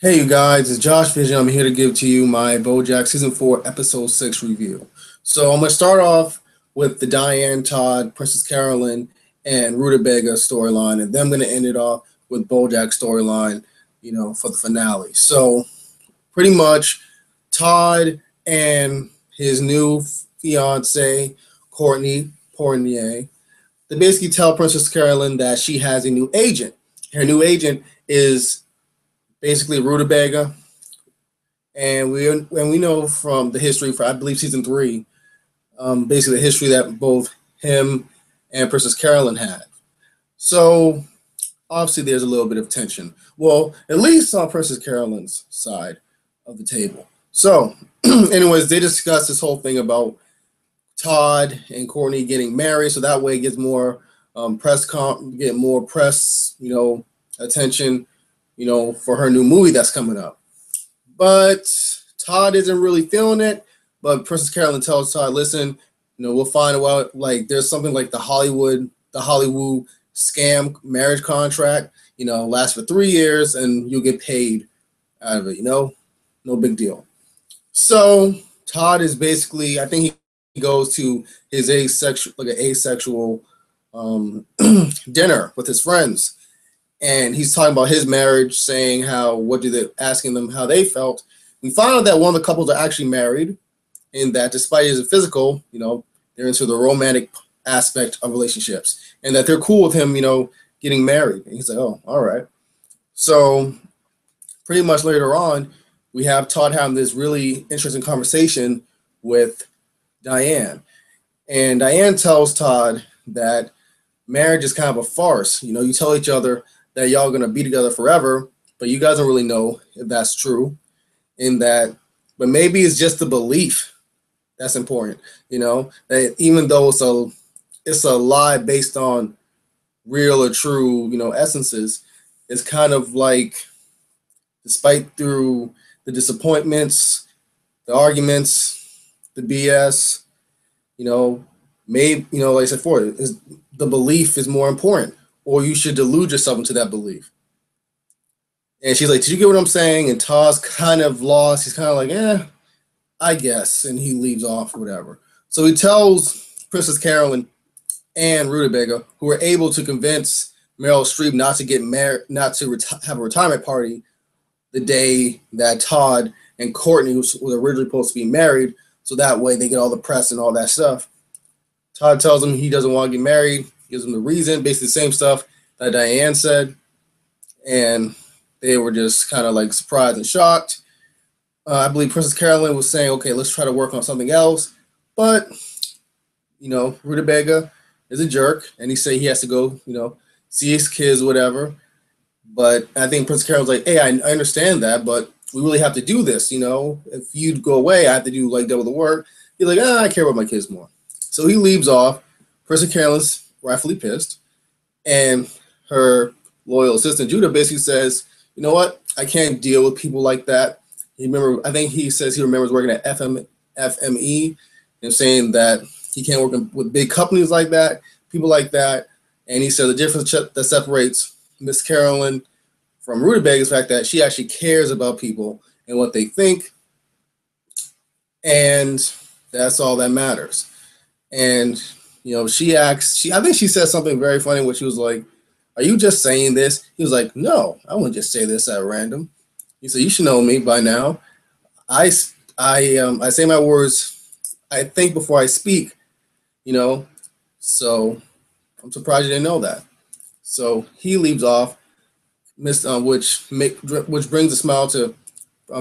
Hey you guys, it's Josh Vision. I'm here to give to you my BoJack Season 4 Episode 6 review. So I'm going to start off with the Diane, Todd, Princess Carolyn, and Rutabaga storyline, and then I'm going to end it off with BoJack's storyline, for the finale. So pretty much Todd and his new fiance, Courtney Pornier, they basically tell Princess Carolyn that she has a new agent. Her new agent is basically Rutabaga, and we know from the history for I believe season 3, basically the history that both him and Princess Carolyn had. So obviously there's a little bit of tension. Well, at least on Princess Carolyn's side of the table. So, anyways, they discuss this whole thing about Todd and Courtney getting married, so that way it gets more get more press, attention, for her new movie that's coming up. But Todd isn't really feeling it. But Princess Carolyn tells Todd, listen, we'll find out, like, there's something like the Hollywood scam marriage contract, lasts for 3 years and you'll get paid out of it, no big deal. So Todd is basically, I think he goes to his asexual dinner with his friends, and he's talking about his marriage, saying asking them how they felt. We find out that one of the couples are actually married, and that despite his physical, they're into the romantic aspect of relationships, and that they're cool with him, getting married. And he's like, oh, all right. So pretty much later on, we have Todd having this really interesting conversation with Diane, and Diane tells Todd that marriage is kind of a farce. You tell each other that y'all gonna be together forever, but you guys don't really know if that's true. But maybe it's just the belief that's important. That even though it's a lie based on real or true, essences, it's kind of like, despite through the disappointments, the arguments, the BS, maybe like I said before, is the belief is more important, or you should delude yourself into that belief. And she's like, did you get what I'm saying? And Todd's kind of lost. He's kind of like, I guess. And he leaves off or whatever. So he tells Princess Carolyn and Rutabaga, who were able to convince Meryl Streep not to get married, not to have a retirement party the day that Todd and Courtney was originally supposed to be married, so that way they get all the press and all that stuff. Todd tells him he doesn't want to get married, gives him the reason, basically the same stuff that Diane said, and they were just kind of like surprised and shocked. I believe Princess Carolyn was saying, okay, let's try to work on something else, but, Rutabaga is a jerk, and he said he has to go, see his kids, whatever. But I think Princess Carolyn's like, hey, I understand that, but we really have to do this, If you go away, I have to do like double the work. He's like, I care about my kids more. So he leaves off. Princess Carolyn's rightfully pissed, and her loyal assistant Judah basically says, you know what? I can't deal with people like that. I think he says he remembers working at FME and saying that he can't work with big companies like that, people like that. And he said the difference that separates Miss Carolyn from Rutabaga is the fact that she actually cares about people and what they think, and that's all that matters. And I think she said something very funny, where she was like, are you just saying this? He was like, no, I wouldn't just say this at random. He said, you should know me by now. I say my words, I think before I speak, so I'm surprised you didn't know that. So he leaves off, which brings a smile to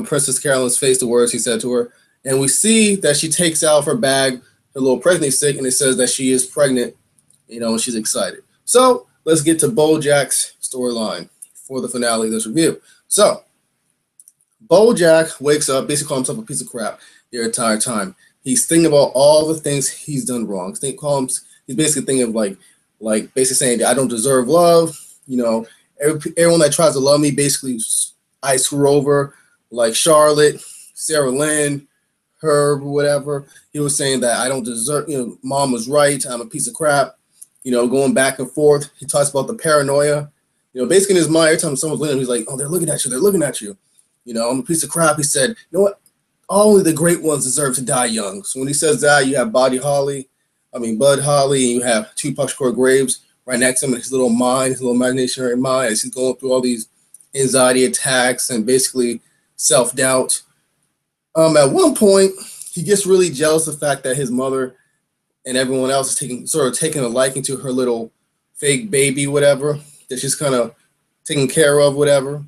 Princess Carolyn's face, the words he said to her. And we see that she takes out of her bag her little pregnancy stick, and it says that she is pregnant, and she's excited. So let's get to BoJack's storyline for the finale of this review. So BoJack wakes up, basically calling himself a piece of crap the entire time. He's thinking about all the things he's done wrong. He's basically thinking of like basically saying, I don't deserve love. Everyone that tries to love me, basically I screw over, like Charlotte, Sarah Lynn, Herb, whatever. He was saying that I don't deserve, mom was right, I'm a piece of crap, going back and forth. He talks about the paranoia, basically in his mind, every time someone's looking at him, he's like, oh, they're looking at you. You know, I'm a piece of crap. He said, you know what? Only the great ones deserve to die young. So when he says that, you have Bud Holly, and you have Tupac Shakur Graves right next to him in his little mind, his little imaginary mind, as he's going through all these anxiety attacks and basically self-doubt. At one point, he gets really jealous of the fact that his mother and everyone else is taking a liking to her little fake baby, whatever, that she's kind of taking care of, whatever.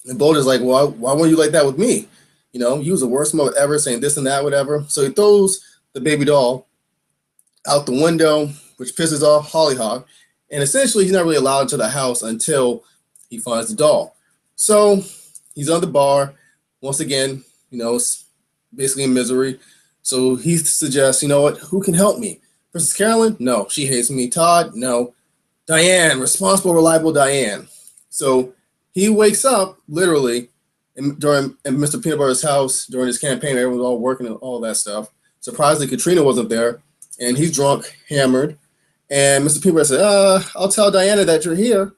And BoJack's like, well, why weren't you like that with me? You know, you was the worst mother ever, saying this and that, whatever. So he throws the baby doll out the window, which pisses off Hollyhock. And essentially, he's not really allowed into the house until he finds the doll. So he's on the bar. Once again, you know, basically in misery. So he suggests, you know what, who can help me? Princess Carolyn? No, she hates me. Todd? No. Diane, responsible, reliable Diane. So he wakes up, literally, in Mr. Peanutbutter's house during his campaign. Everyone was all working and all that stuff. Surprisingly, Katrina wasn't there, and he's drunk, hammered. And Mr. Peanutbutter said, I'll tell Diana that you're here.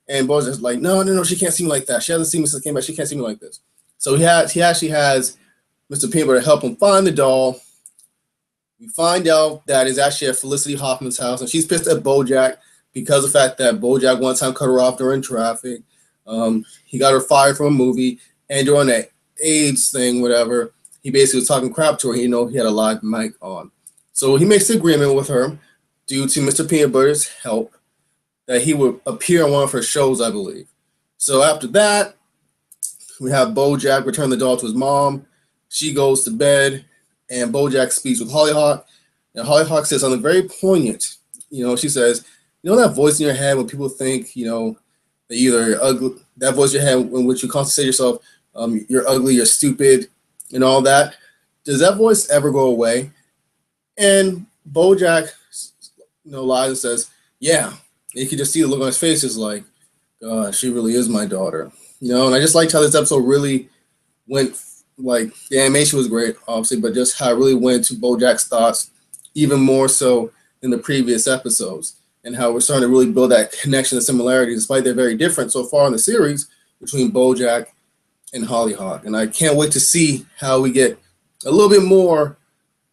And BoJack's like, no, she can't see me like that. She hasn't seen me since I came back. She can't see me like this. So he actually has Mr. Peanutbutter help him find the doll. We find out that it's actually at Felicity Hoffman's house, and she's pissed at BoJack because of the fact that BoJack one time cut her off during traffic. He got her fired from a movie, and during that AIDS thing, whatever, he basically was talking crap to her. You know, he had a live mic on. So he makes an agreement with her due to Mr. Peanutbutter's help that he would appear on one of her shows, I believe. So after that, we have BoJack return the doll to his mom. She goes to bed, and BoJack speaks with Hollyhock. And Hollyhock says something very poignant. You know, she says, you know that voice in your head when people think, you know, that either ugly, that voice in your head in which you constantly say to yourself, you're ugly, you're stupid, and all that. Does that voice ever go away? And BoJack, you know, lies and says, yeah. And you can just see the look on his face is like, God, she really is my daughter. You know, and I just liked how this episode really went, like, the animation was great, obviously, but just how it really went to BoJack's thoughts, even more so than the previous episodes, and how we're starting to really build that connection and similarity, despite they're very different so far in the series, between BoJack and Hollyhock. And I can't wait to see how we get a little bit more,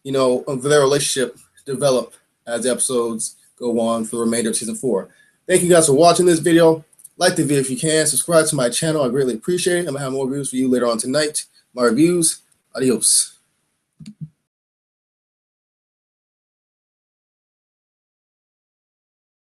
you know, of their relationship develop as the episodes go on for the remainder of season 4. Thank you guys for watching this video. Like the video if you can. Subscribe to my channel. I greatly appreciate it. I'm going to have more reviews for you later on tonight. My reviews. Adios.